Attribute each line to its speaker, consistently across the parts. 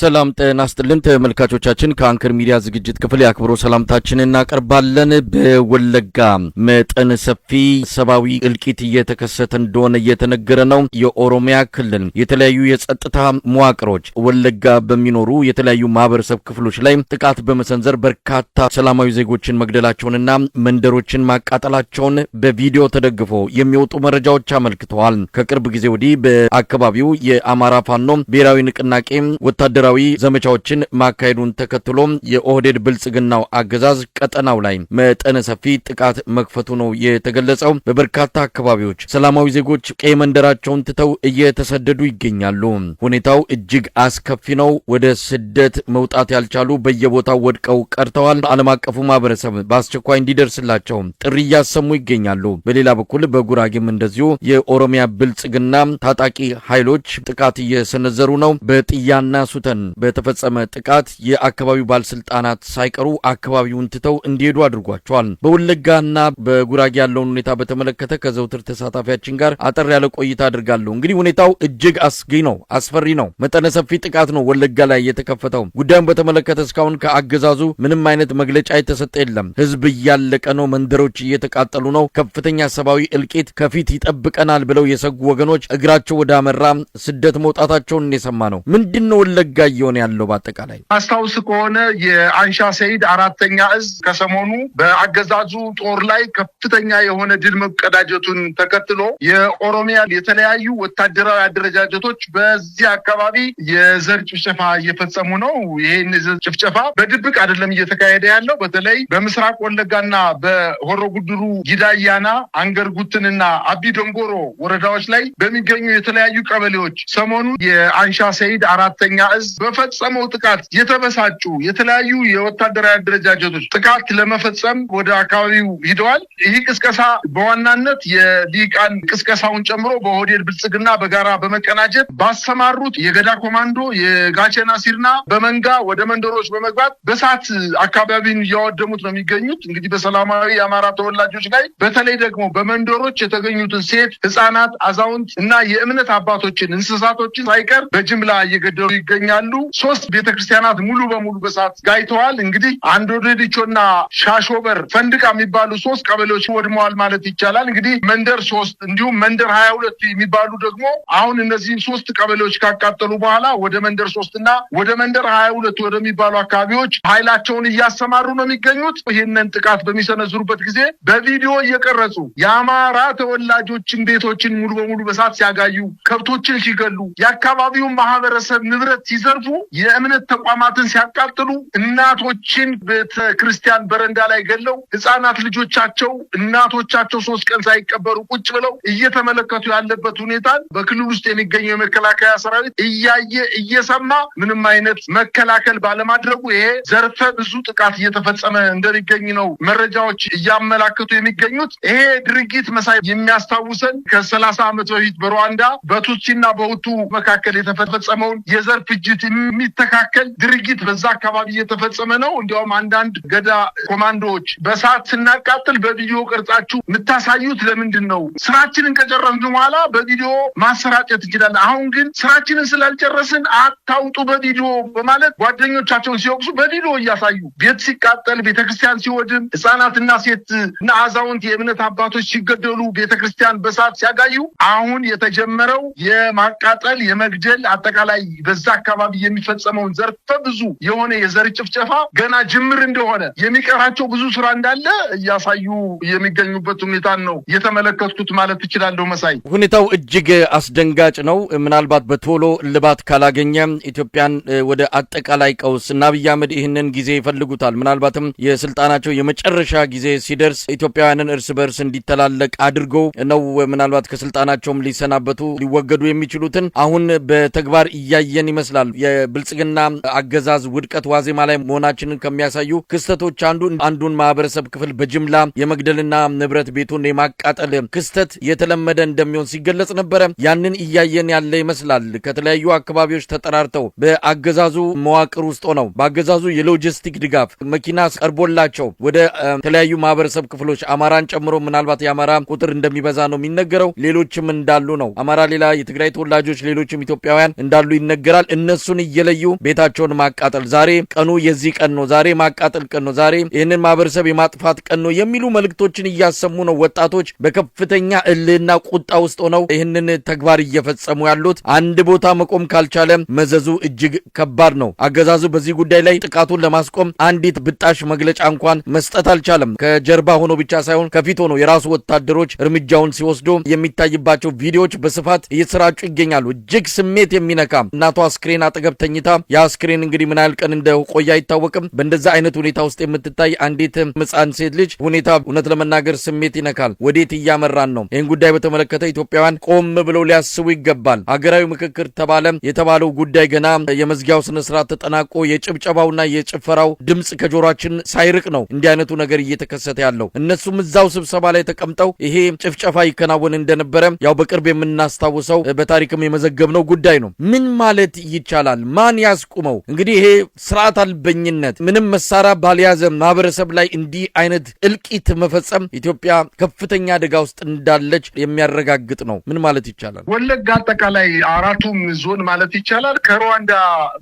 Speaker 1: ሰላም ጤና ይስጥልን ተመልካቾቻችን ከአንከር ሚዲያ ዝግጅት ክፍል ያክብሮ ሰላምታችንን እናቀርባለን። በወለጋ መጠን ሰፊ ሰብአዊ እልቂት እየተከሰተ እንደሆነ እየተነገረ ነው። የኦሮሚያ ክልል የተለያዩ የጸጥታ መዋቅሮች ወለጋ በሚኖሩ የተለያዩ ማህበረሰብ ክፍሎች ላይ ጥቃት በመሰንዘር በርካታ ሰላማዊ ዜጎችን መግደላቸውንና መንደሮችን ማቃጠላቸውን በቪዲዮ ተደግፎ የሚወጡ መረጃዎች አመልክተዋል። ከቅርብ ጊዜ ወዲህ በአካባቢው የአማራ ፋኖ ብሔራዊ ንቅናቄ ወታደራዊ ዘመቻዎችን ማካሄዱን ተከትሎ የኦህዴድ ብልጽግናው አገዛዝ ቀጠናው ላይ መጠነ ሰፊ ጥቃት መክፈቱ ነው የተገለጸው። በበርካታ አካባቢዎች ሰላማዊ ዜጎች ቀይ መንደራቸውን ትተው እየተሰደዱ ይገኛሉ። ሁኔታው እጅግ አስከፊ ነው። ወደ ስደት መውጣት ያልቻሉ በየቦታው ወድቀው ቀርተዋል። ዓለም አቀፉ ማህበረሰብ በአስቸኳይ እንዲደርስላቸው ጥሪ እያሰሙ ይገኛሉ። በሌላ በኩል በጉራጌም እንደዚሁ የኦሮሚያ ብልጽግና ታጣቂ ኃይሎች ጥቃት እየሰነዘሩ ነው። በጥያና ሱተን በተፈጸመ ጥቃት የአካባቢው ባለስልጣናት ሳይቀሩ አካባቢውን ትተው እንዲሄዱ አድርጓቸዋል። በወለጋና በጉራጌ ያለውን ሁኔታ በተመለከተ ከዘውትር ተሳታፊያችን ጋር አጠር ያለ ቆይታ አድርጋለሁ። እንግዲህ ሁኔታው እጅግ አስጊ ነው፣ አስፈሪ ነው። መጠነ ሰፊ ጥቃት ነው ወለጋ ላይ የተከፈተው። ጉዳዩን በተመለከተ እስካሁን ከአገዛዙ ምንም አይነት መግለጫ የተሰጠ የለም። ህዝብ እያለቀ ነው፣ መንደሮች እየተቃጠሉ ነው፣ ከፍተኛ ሰብአዊ እልቂት ከፊት ይጠብቀናል ብለው የሰጉ ወገኖች እግራቸው ወደ አመራ ስደት መውጣታቸውን የሰማ ነው። ምንድነው ወለጋ እየሆነ ያለው? በአጠቃላይ
Speaker 2: አስታውስ ከሆነ የአንሻ ሰይድ አራተኛ እዝ ከሰሞኑ በአገዛዙ ጦር ላይ ከፍተኛ የሆነ ድል መቀዳጀቱን ተከትሎ የኦሮሚያ የተለያዩ ወታደራዊ አደረጃጀቶች በዚህ አካባቢ የዘር ጭፍጨፋ እየፈጸሙ ነው። ይሄን ጭፍጨፋ በድብቅ አይደለም እየተካሄደ ያለው። በተለይ በምስራቅ ወለጋና በሆሮ ጉድሩ ጊዳያና፣ አንገርጉትንና አቢ ዶንጎሮ ወረዳዎች ላይ በሚገኙ የተለያዩ ቀበሌዎች ሰሞኑ የአንሻ ሰይድ አራተኛ እዝ በፈጸመው ጥቃት የተበሳጩ የተለያዩ የወታደራዊ አደረጃጀቶች ጥቃት ለመፈጸም ወደ አካባቢው ሂደዋል። ይህ ቅስቀሳ በዋናነት የሊቃን ቅስቀሳውን ጨምሮ በኦህዴድ ብልጽግና በጋራ በመቀናጀት ባሰማሩት የገዳ ኮማንዶ የጋቸና ሲርና በመንጋ ወደ መንደሮች በመግባት በሳት አካባቢን እያወደሙት ነው የሚገኙት። እንግዲህ በሰላማዊ የአማራ ተወላጆች ላይ በተለይ ደግሞ በመንደሮች የተገኙትን ሴት፣ ህፃናት፣ አዛውንት እና የእምነት አባቶችን እንስሳቶችን ሳይቀር በጅምላ እየገደሉ ይገኛሉ። 3 ቤተክርስቲያናት ሙሉ በሙሉ በሳት ጋይተዋል። እንግዲህ አንዶዴዲቾና ሻሾበር ፈንድቃ የሚባሉ 3 ቀበሌዎች ወድመዋል ማለት ይቻላል። እንግዲህ መንደር 3 እንዲሁም መንደር 22 የሚባሉ ደግሞ አሁን እነዚህን 3 ቀበሌዎች ካቃጠሉ በኋላ ወደ መንደር 3 እና ወደ መንደር 22 ወደሚባሉ አካባቢዎች ኃይላቸውን እያሰማሩ ነው የሚገኙት። ይህንን ጥቃት በሚሰነዝሩበት ጊዜ በቪዲዮ እየቀረጹ የአማራ ተወላጆችን ቤቶችን ሙሉ በሙሉ በሳት ሲያጋዩ፣ ከብቶችን ሲገሉ፣ የአካባቢውን ማህበረሰብ ንብረት ሲዘርፉ፣ የእምነት ተቋማትን ሲያቃጥሉ፣ እናቶችን ቤተክርስቲያን በረንዳ ላይ ገለው ህፃናት ልጆቻቸው እናቶቻቸው 3 ቀን ሳይቀበሩ ቁጭ ብለው እየተመለከቱ ያለበት ሁኔታ በክልል ውስጥ የሚገኘው የመከላከያ ሰራዊት እያየ እየሰማ ምንም አይነት መከላከል ባለማድረጉ ይሄ ዘርፈ ብዙ ጥቃት እየተፈጸመ እንደሚገኝ ነው መረጃዎች እያመላከቱ የሚገኙት። ይሄ ድርጊት መሳይ የሚያስታውሰን ከ30 ዓመት በፊት በሩዋንዳ በቱትሲና በሁቱ መካከል የተፈጸመውን የዘር ፍጅት የሚተካከል ድርጊት በዛ አካባቢ እየተፈጸመ ነው። እንዲያውም አንዳንድ ገዳ ኮማንዶዎች በሳት ስናቃጥል በቪዲዮ ቀርጻችሁ የምታሳዩት ለምንድን ነው? ስራችንን ከጨረስን በኋላ በቪዲዮ ማሰራጨት እንችላለን። አሁን ግን ስራችንን ስላልጨረስን አታውጡ በቪዲዮ በማለት ጓደኞቻቸውን ሲወቅሱ በቪዲዮ እያሳዩ ቤት ሲቃጠል፣ ቤተክርስቲያን ሲወድም፣ ህፃናትና ሴት እና አዛውንት የእምነት አባቶች ሲገደሉ፣ ቤተክርስቲያን በሳት ሲያጋዩ አሁን የተጀመረው የማቃጠል የመግደል አጠቃላይ በዛ አካባቢ የሚፈጸመውን ዘርፈ ብዙ የሆነ የዘር ጭፍጨፋ ገና ጅምር እንደሆነ የሚቀራቸው ብዙ ስራ እንዳለ እያሳዩ የሚገኙበት ሁኔታን ነው የተመለከትኩት ማለት ትችላለሁ። መሳይ
Speaker 1: ሁኔታው እጅግ አስደንጋጭ ነው። ምናልባት በቶሎ ልባት ካላገኘ ኢትዮጵያን ወደ አጠቃላይ ቀውስ እና አብይ አህመድ ይህንን ጊዜ ይፈልጉታል። ምናልባትም የስልጣናቸው የመጨረሻ ጊዜ ሲደርስ ኢትዮጵያውያንን እርስ በርስ እንዲተላለቅ አድርገው ነው ምናልባት ከስልጣናቸውም ሊሰናበቱ ሊወገዱ የሚችሉትን አሁን በተግባር እያየን ይመስላል። የብልጽግና አገዛዝ ውድቀት ዋዜማ ላይ መሆናችንን ከሚያሳዩ ክስተቶች አንዱን ማህበረሰብ ክፍል በጅምላ የመግደልና ንብረት ቤቱን የማቃጠል ክስተት የተለመደ እንደሚሆን ሲገለጽ ነበረ። ያንን እያየን ያለ ይመስላል። ከተለያዩ አካባቢዎች ተጠራርተው በአገዛዙ መዋቅር ውስጥ ሆነው በአገዛዙ የሎጂስቲክ ድጋፍ መኪና ቀርቦላቸው ወደ ተለያዩ ማህበረሰብ ክፍሎች አማራን ጨምሮ ምናልባት የአማራ ቁጥር እንደሚበዛ ነው የሚነገረው። ሌሎችም እንዳሉ ነው። አማራ ሌላ፣ የትግራይ ተወላጆች ሌሎችም ኢትዮጵያውያን እንዳሉ ይነገራል። እነሱን እነሱን እየለዩ ቤታቸውን ማቃጠል፣ ዛሬ ቀኑ የዚህ ቀን ነው፣ ዛሬ ማቃጠል ቀን ነው፣ ዛሬ ይህንን ማህበረሰብ የማጥፋት ቀን ነው የሚሉ መልእክቶችን እያሰሙ ነው ወጣቶች በከፍተኛ እልህና ቁጣ ውስጥ ሆነው ይህንን ተግባር እየፈጸሙ ያሉት። አንድ ቦታ መቆም ካልቻለ መዘዙ እጅግ ከባድ ነው። አገዛዙ በዚህ ጉዳይ ላይ ጥቃቱን ለማስቆም አንዲት ብጣሽ መግለጫ እንኳን መስጠት አልቻለም። ከጀርባ ሆኖ ብቻ ሳይሆን ከፊት ሆኖ የራሱ ወታደሮች እርምጃውን ሲወስዱ የሚታይባቸው ቪዲዮዎች በስፋት እየተሰራጩ ይገኛሉ። እጅግ ስሜት የሚነካ እናቷ አስክሬን አጠገብ ተኝታ የአስክሬን እንግዲህ ምን ያህል ቀን እንደቆየ አይታወቅም። በእንደዛ አይነት ሁኔታ ውስጥ የምትታይ አንዲት ሕፃን ሴት ልጅ ሁኔታ እውነት ለመናገር ስሜት ይነካል። ወዴት እያመራን ነው? ይህን ጉዳይ በተመለከተ ኢትዮጵያውያን ቆም ብለው ሊያስቡ ይገባል። ሀገራዊ ምክክር ተባለ የተባለው ጉዳይ ገና የመዝጊያው ስነ ስርዓት ተጠናቆ የጭብጨባውና የጭፈራው ድምጽ ከጆሮአችን ሳይርቅ ነው እንዲህ አይነቱ ነገር እየተከሰተ ያለው። እነሱም እዛው ስብሰባ ላይ ተቀምጠው ይሄ ጭፍጨፋ ይከናወን እንደነበረ ያው በቅርብ የምናስታውሰው በታሪክም የመዘገብነው ጉዳይ ነው። ምን ማለት ይቻላል? ማን ያስቁመው? እንግዲህ ይሄ ስርዓት አልበኝነት ምንም መሳሪያ ባልያዘ ማህበረሰብ ላይ እንዲህ አይነት እልቂት መፈጸም ኢትዮጵያ ከፍተኛ አደጋ ውስጥ እንዳለች የሚያረጋግጥ ነው። ምን ማለት ይቻላል?
Speaker 2: ወለጋ አጠቃላይ አራቱም ዞን ማለት ይቻላል ከሩዋንዳ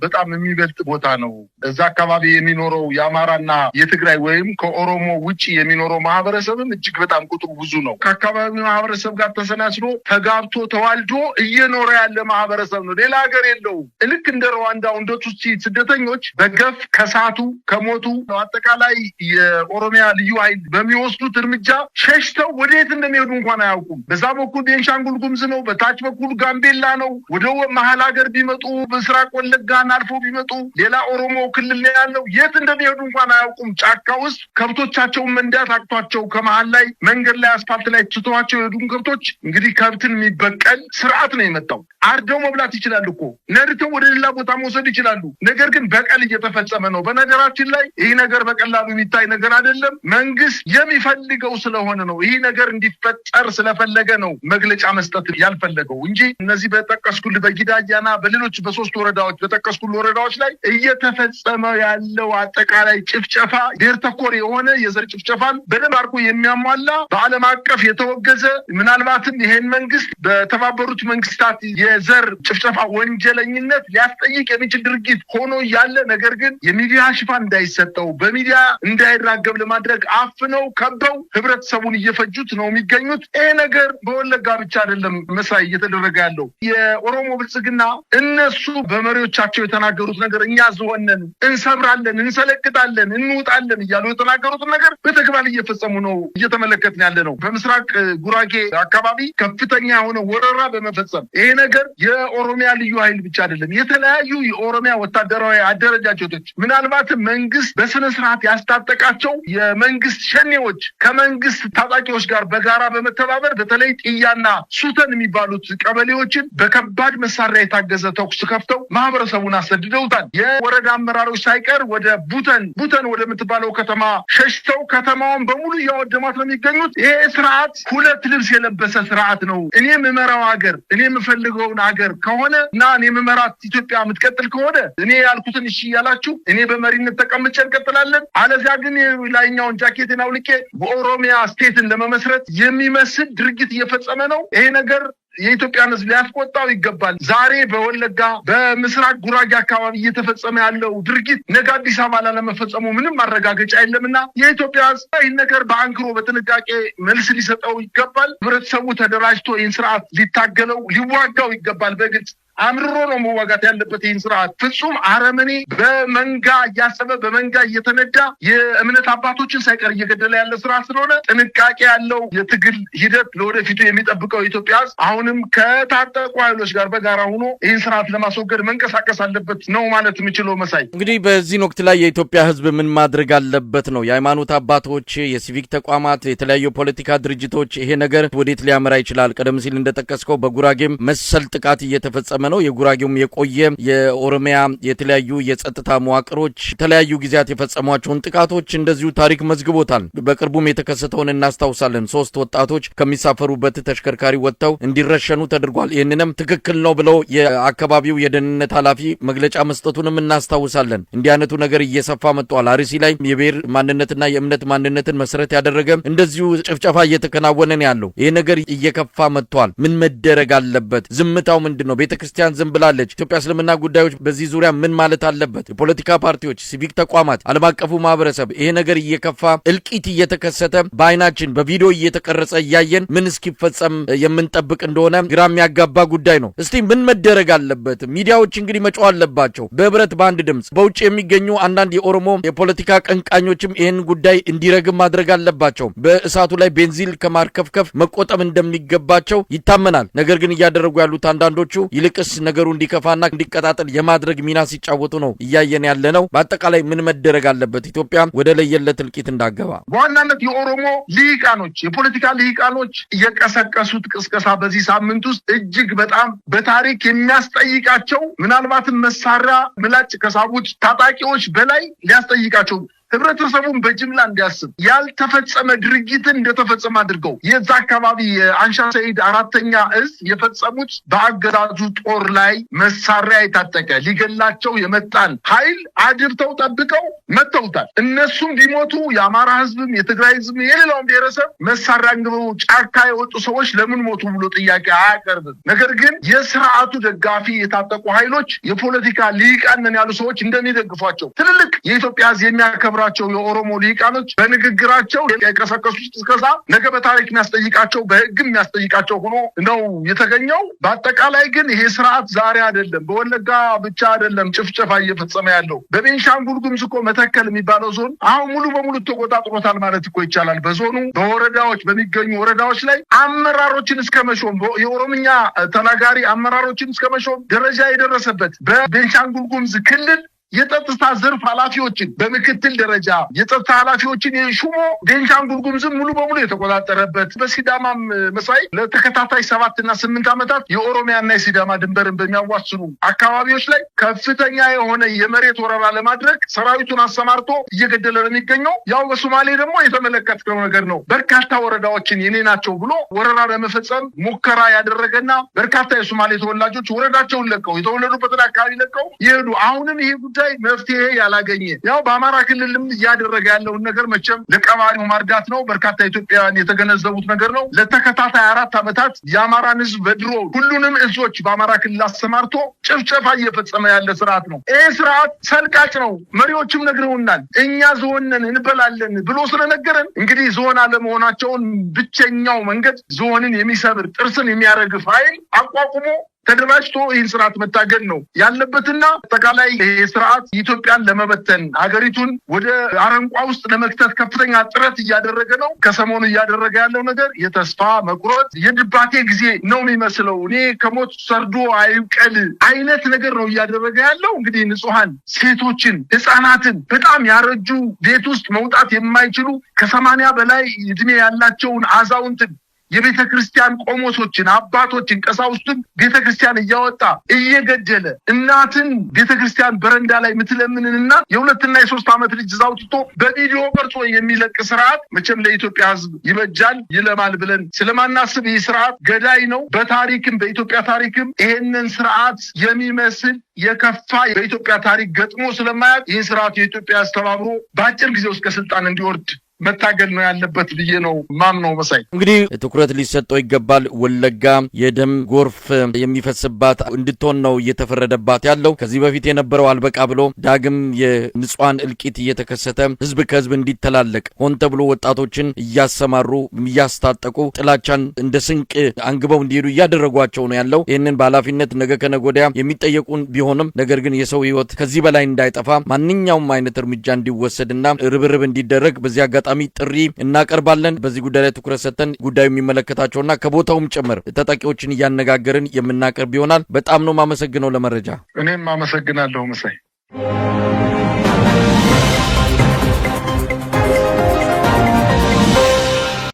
Speaker 2: በጣም የሚበልጥ ቦታ ነው። እዛ አካባቢ የሚኖረው የአማራና የትግራይ ወይም ከኦሮሞ ውጪ የሚኖረው ማህበረሰብም እጅግ በጣም ቁጥሩ ብዙ ነው። ከአካባቢው ማህበረሰብ ጋር ተሰናስሎ ተጋብቶ ተዋልዶ እየኖረ ያለ ማህበረሰብ ነው። ሌላ ሀገር የለውም። ልክ እንደ ሩዋንዳው እንደ ቱትሲ ስደተኞች በገፍ ከሳቱ ከሞቱ አጠቃላይ የኦሮሚያ ልዩ ኃይል በሚወስዱት እርምጃ ሸሽተው ወዴት እንደሚሄዱ እንኳን አያውቁም። በዛ በኩል ቤንሻንጉል ጉምዝ ነው፣ በታች በኩል ጋምቤላ ነው። ወደ መሀል ሀገር ቢመጡ ምስራቅ ወለጋን አልፎ ቢመጡ ሌላ ኦሮሞ ክልል ላይ ያለው የት እንደሚሄዱ እንኳን አያውቁም። ጫካ ውስጥ ከብቶቻቸውን መንዳት አቅቷቸው ከመሀል ላይ መንገድ ላይ አስፋልት ላይ ትተዋቸው የሄዱን ከብቶች እንግዲህ ከብትን የሚበቀል ስርዓት ነው የመጣው። አርደው መብላት ይችላሉ እኮ ነድተው ወደ ሌላ ቦታ መውሰድ ይችላሉ። ነገር ግን በቀል እየተፈጸመ ነው። በነገራችን ላይ ይህ ነገር በቀላሉ የሚታይ ነገር አይደለም። መንግስት የሚፈልገው ስለሆነ ነው። ይህ ነገር እንዲፈጠር ስለፈለገ ነው መግለጫ መስጠት ያልፈለገው እንጂ እነዚህ በጠቀስኩል በጊዳጃና በሌሎች በሶስት ወረዳዎች በጠቀስኩል ወረዳዎች ላይ እየተፈጸመ ያለው አጠቃላይ ጭፍጨፋ ብሔር ተኮር የሆነ የዘር ጭፍጨፋን በደንብ አድርጎ የሚያሟላ በዓለም አቀፍ የተወገዘ ምናልባትም ይሄን መንግስት በተባበሩት መንግስታት የዘር ጭፍጨፋ ወንጀለኝነት ሊያስጠይቅ የሚችል ድርጊት ሆኖ ያለ ነገር ግን የሚዲያ ሽፋን እንዳይሰጠው በሚዲያ እንዳይራገብ ለማድረግ አፍነው ከበው ህብረተሰቡን እየፈጁት ነው የሚገኙት። ይሄ ነገር በወለጋ ብቻ አይደለም መሳይ እየተደረገ ያለው። የኦሮሞ ብልጽግና እነሱ በመሪዎቻቸው የተናገሩት ነገር እኛ ዝሆነን እንሰብራለን፣ እንሰለቅጣለን፣ እንውጣለን እያሉ የተናገሩት ነገር በተግባር እየፈጸሙ ነው እየተመለከትን ያለ ነው። በምስራቅ ጉራጌ አካባቢ ከፍተኛ የሆነ ወረራ በመፈጸም ይሄ ነገር የኦሮሚያ ልዩ ኃይል ብቻ አይደለም፣ የተለያዩ የኦሮሚያ ወታደራዊ አደረጃጀቶች ምናልባትም መንግስት በስነ ስርዓት ያስታጠቃቸው የመንግስት ሸኔዎች ከመንግስት ታጣቂዎች ጋር በጋራ በመተባበር በተለይ ጥያና ሱተን የሚባሉት ቀበሌዎችን በከባድ መሳሪያ የታገዘ ተኩስ ከፍተው ማህበረሰቡን አሰድደውታል። የወረዳ አመራሮች ሳይቀር ወደ ቡተን ወደምትባለው ከተማ ሸሽተው ከተማውን በሙሉ እያወደሟት ነው የሚገኙት። ይሄ ስርዓት ሁለት ልብስ የለበሰ ስርዓት ነው። እኔ የምመራው ሀገር እኔ የምፈልገውን ሀገር ከሆነ እና እኔ የምመራት ኢትዮጵያ የምትቀጥል ከሆነ እኔ ያልኩትን እሺ እያላችሁ እኔ በመሪነት ተቀምጬ እንቀጥላለን። አለዚያ ግን ላይኛውን ጃኬትን አውልቄ በኦሮሚያ ስቴትን ለመመስረት የሚመስል ድርጊት እየፈጸመ ነው። ይሄ ነገር የኢትዮጵያን ሕዝብ ሊያስቆጣው ይገባል። ዛሬ በወለጋ በምስራቅ ጉራጌ አካባቢ እየተፈጸመ ያለው ድርጊት ነገ አዲስ አበባ ላለመፈጸሙ ምንም ማረጋገጫ የለምና የኢትዮጵያ ሕዝብ ይህን ነገር በአንክሮ በጥንቃቄ መልስ ሊሰጠው ይገባል። ህብረተሰቡ ተደራጅቶ ይህን ስርዓት ሊታገለው ሊዋጋው ይገባል። በግልጽ አምርሮ ነው መዋጋት ያለበት። ይህን ስርዓት ፍጹም አረመኔ በመንጋ እያሰበ በመንጋ እየተነዳ የእምነት አባቶችን ሳይቀር እየገደለ ያለ ስርዓት ስለሆነ ጥንቃቄ ያለው የትግል ሂደት ለወደፊቱ የሚጠብቀው ኢትዮጵያ አሁንም ከታጠቁ ኃይሎች ጋር በጋራ ሆኖ ይህን ስርዓት ለማስወገድ መንቀሳቀስ አለበት ነው ማለት የምችለው። መሳይ
Speaker 1: እንግዲህ በዚህን ወቅት ላይ የኢትዮጵያ ህዝብ ምን ማድረግ አለበት ነው? የሃይማኖት አባቶች፣ የሲቪክ ተቋማት፣ የተለያዩ ፖለቲካ ድርጅቶች ይሄ ነገር ወዴት ሊያመራ ይችላል? ቀደም ሲል እንደጠቀስከው በጉራጌም መሰል ጥቃት እየተፈጸመ ነው። የጉራጌውም የቆየ የኦሮሚያ የተለያዩ የጸጥታ መዋቅሮች የተለያዩ ጊዜያት የፈጸሟቸውን ጥቃቶች እንደዚሁ ታሪክ መዝግቦታል። በቅርቡም የተከሰተውን እናስታውሳለን። 3 ወጣቶች ከሚሳፈሩበት ተሽከርካሪ ወጥተው እንዲረሸኑ ተደርጓል። ይህንንም ትክክል ነው ብለው የአካባቢው የደህንነት ኃላፊ መግለጫ መስጠቱንም እናስታውሳለን። እንዲህ አይነቱ ነገር እየሰፋ መጥቷል። አርሲ ላይ የብሔር ማንነትና የእምነት ማንነትን መሰረት ያደረገ እንደዚሁ ጭፍጨፋ እየተከናወነ ነው ያለው። ይህ ነገር እየከፋ መጥቷል። ምን መደረግ አለበት? ዝምታው ምንድን ነው? ቤተክርስቲያን ቤተክርስቲያን ዝም ብላለች። ኢትዮጵያ እስልምና ጉዳዮች በዚህ ዙሪያ ምን ማለት አለበት? የፖለቲካ ፓርቲዎች፣ ሲቪክ ተቋማት፣ ዓለም አቀፉ ማህበረሰብ ይሄ ነገር እየከፋ እልቂት እየተከሰተ በአይናችን በቪዲዮ እየተቀረጸ እያየን ምን እስኪፈጸም የምንጠብቅ እንደሆነ ግራ የሚያጋባ ጉዳይ ነው። እስቲ ምን መደረግ አለበት? ሚዲያዎች እንግዲህ መጮህ አለባቸው በህብረት በአንድ ድምጽ። በውጭ የሚገኙ አንዳንድ የኦሮሞ የፖለቲካ ቀንቃኞችም ይህን ጉዳይ እንዲረግም ማድረግ አለባቸው። በእሳቱ ላይ ቤንዚል ከማርከፍከፍ መቆጠብ እንደሚገባቸው ይታመናል። ነገር ግን እያደረጉ ያሉት አንዳንዶቹ ይልቅስ ነገሩ እንዲከፋና እንዲቀጣጠል የማድረግ ሚና ሲጫወቱ ነው እያየን ያለ ነው። በአጠቃላይ ምን መደረግ አለበት ኢትዮጵያ ወደ ለየለት እልቂት እንዳገባ?
Speaker 2: በዋናነት የኦሮሞ ልሂቃኖች፣ የፖለቲካ ልሂቃኖች የቀሰቀሱት ቅስቀሳ በዚህ ሳምንት ውስጥ እጅግ በጣም በታሪክ የሚያስጠይቃቸው ምናልባትም መሳሪያ ምላጭ ከሳቡት ታጣቂዎች በላይ ሊያስጠይቃቸው ህብረተሰቡን በጅምላ እንዲያስብ ያልተፈጸመ ድርጊትን እንደተፈጸመ አድርገው የዛ አካባቢ የአንሻ ሰይድ አራተኛ እዝ የፈጸሙት በአገዛዙ ጦር ላይ መሳሪያ የታጠቀ ሊገላቸው የመጣን ኃይል አድርተው ጠብቀው መተውታል። እነሱም ቢሞቱ የአማራ ህዝብም የትግራይ ህዝብ የሌላውን ብሔረሰብ መሳሪያ አንግበው ጫካ የወጡ ሰዎች ለምን ሞቱ ብሎ ጥያቄ አያቀርብም። ነገር ግን የስርዓቱ ደጋፊ የታጠቁ ኃይሎች የፖለቲካ ልሂቃንን ያሉ ሰዎች እንደሚደግፏቸው ትልልቅ የኢትዮጵያ ህዝብ የሚያከብራ የኦሮሞ ልሂቃኖች በንግግራቸው የቀሰቀሱት ቅስቀሳ ነገ በታሪክ የሚያስጠይቃቸው በህግም የሚያስጠይቃቸው ሆኖ ነው የተገኘው። በአጠቃላይ ግን ይሄ ስርዓት ዛሬ አይደለም፣ በወለጋ ብቻ አይደለም ጭፍጨፋ እየፈጸመ ያለው። በቤንሻንጉል ጉሙዝ እኮ መተከል የሚባለው ዞን አሁን ሙሉ በሙሉ ተቆጣጥሮታል ማለት እኮ ይቻላል። በዞኑ በወረዳዎች በሚገኙ ወረዳዎች ላይ አመራሮችን እስከ መሾም የኦሮምኛ ተናጋሪ አመራሮችን እስከ መሾም ደረጃ የደረሰበት በቤንሻንጉል ጉሙዝ ክልል የጸጥታ ዘርፍ ኃላፊዎችን በምክትል ደረጃ የጸጥታ ኃላፊዎችን የሹሞ ቤንሻንጉል ጉሙዝን ሙሉ በሙሉ የተቆጣጠረበት በሲዳማም መሳይ ለተከታታይ 7 እና 8 ዓመታት የኦሮሚያና የሲዳማ ድንበርን በሚያዋስኑ አካባቢዎች ላይ ከፍተኛ የሆነ የመሬት ወረራ ለማድረግ ሰራዊቱን አሰማርቶ እየገደለ ነው የሚገኘው። ያው በሶማሌ ደግሞ የተመለከትነው ነገር ነው። በርካታ ወረዳዎችን የኔ ናቸው ብሎ ወረራ ለመፈጸም ሙከራ ያደረገና በርካታ የሶማሌ ተወላጆች ወረዳቸውን ለቀው የተወለዱበትን አካባቢ ለቀው ይሄዱ። አሁንም ይሄ ጉዳይ መፍትሄ ያላገኘ ያው በአማራ ክልልም እያደረገ ያለውን ነገር መቼም ለቀባሪው ማርዳት ነው። በርካታ ኢትዮጵያውያን የተገነዘቡት ነገር ነው። ለተከታታይ 4 ዓመታት የአማራን ህዝብ በድሮ ሁሉንም እዞች በአማራ ክልል አሰማርቶ ጭፍጨፋ እየፈጸመ ያለ ስርዓት ነው። ይህ ስርዓት ሰልቃጭ ነው። መሪዎችም ነግረውናል። እኛ ዝሆንን እንበላለን ብሎ ስለነገረን እንግዲህ ዝሆን አለመሆናቸውን ብቸኛው መንገድ ዝሆንን የሚሰብር ጥርስን የሚያረግፍ ኃይል አቋቁሞ ተደራጅቶ ይህን ስርዓት መታገል ነው ያለበትና አጠቃላይ ይህ ስርዓት ኢትዮጵያን ለመበተን ሀገሪቱን ወደ አረንቋ ውስጥ ለመክተት ከፍተኛ ጥረት እያደረገ ነው። ከሰሞኑ እያደረገ ያለው ነገር የተስፋ መቁረጥ የድባቴ ጊዜ ነው የሚመስለው። እኔ ከሞት ሰርዶ አይብቀል አይነት ነገር ነው እያደረገ ያለው። እንግዲህ ንጹሐን ሴቶችን፣ ህፃናትን፣ በጣም ያረጁ ቤት ውስጥ መውጣት የማይችሉ ከ80 በላይ እድሜ ያላቸውን አዛውንትን የቤተ ክርስቲያን ቆሞሶችን፣ አባቶችን፣ ቀሳውስትን ቤተ ክርስቲያን እያወጣ እየገደለ እናትን ቤተ ክርስቲያን በረንዳ ላይ የምትለምንንና የ2 እና የ3 ዓመት ልጅ ዛውጥቶ በቪዲዮ ቀርጾ የሚለቅ ስርዓት መቼም ለኢትዮጵያ ህዝብ ይበጃል ይለማል ብለን ስለማናስብ ይህ ስርዓት ገዳይ ነው። በታሪክም በኢትዮጵያ ታሪክም ይሄንን ስርዓት የሚመስል የከፋ በኢትዮጵያ ታሪክ ገጥሞ ስለማያውቅ ይህ ስርዓት የኢትዮጵያ አስተባብሮ በአጭር ጊዜ ውስጥ ከስልጣን እንዲወርድ መታገል ነው ያለበት ብዬ ነው ማምነው። መሳይ እንግዲህ
Speaker 1: ትኩረት ሊሰጠው ይገባል። ወለጋ የደም ጎርፍ የሚፈስባት እንድትሆን ነው እየተፈረደባት ያለው። ከዚህ በፊት የነበረው አልበቃ ብሎ ዳግም የንጹሃን እልቂት እየተከሰተ ህዝብ ከህዝብ እንዲተላለቅ ሆን ተብሎ ወጣቶችን እያሰማሩ እያስታጠቁ ጥላቻን እንደ ስንቅ አንግበው እንዲሄዱ እያደረጓቸው ነው ያለው። ይህንን በኃላፊነት ነገ ከነገ ወዲያ የሚጠየቁን ቢሆንም ነገር ግን የሰው ህይወት ከዚህ በላይ እንዳይጠፋ ማንኛውም አይነት እርምጃ እንዲወሰድና ርብርብ እንዲደረግ በዚህ አጋጣሚ ጥሪ እናቀርባለን። በዚህ ጉዳይ ላይ ትኩረት ሰጥተን ጉዳዩ የሚመለከታቸውና ከቦታውም ጭምር ተጠቂዎችን እያነጋገርን የምናቀርብ ይሆናል። በጣም ነው ማመሰግነው ለመረጃ።
Speaker 2: እኔም አመሰግናለሁ መሳይ።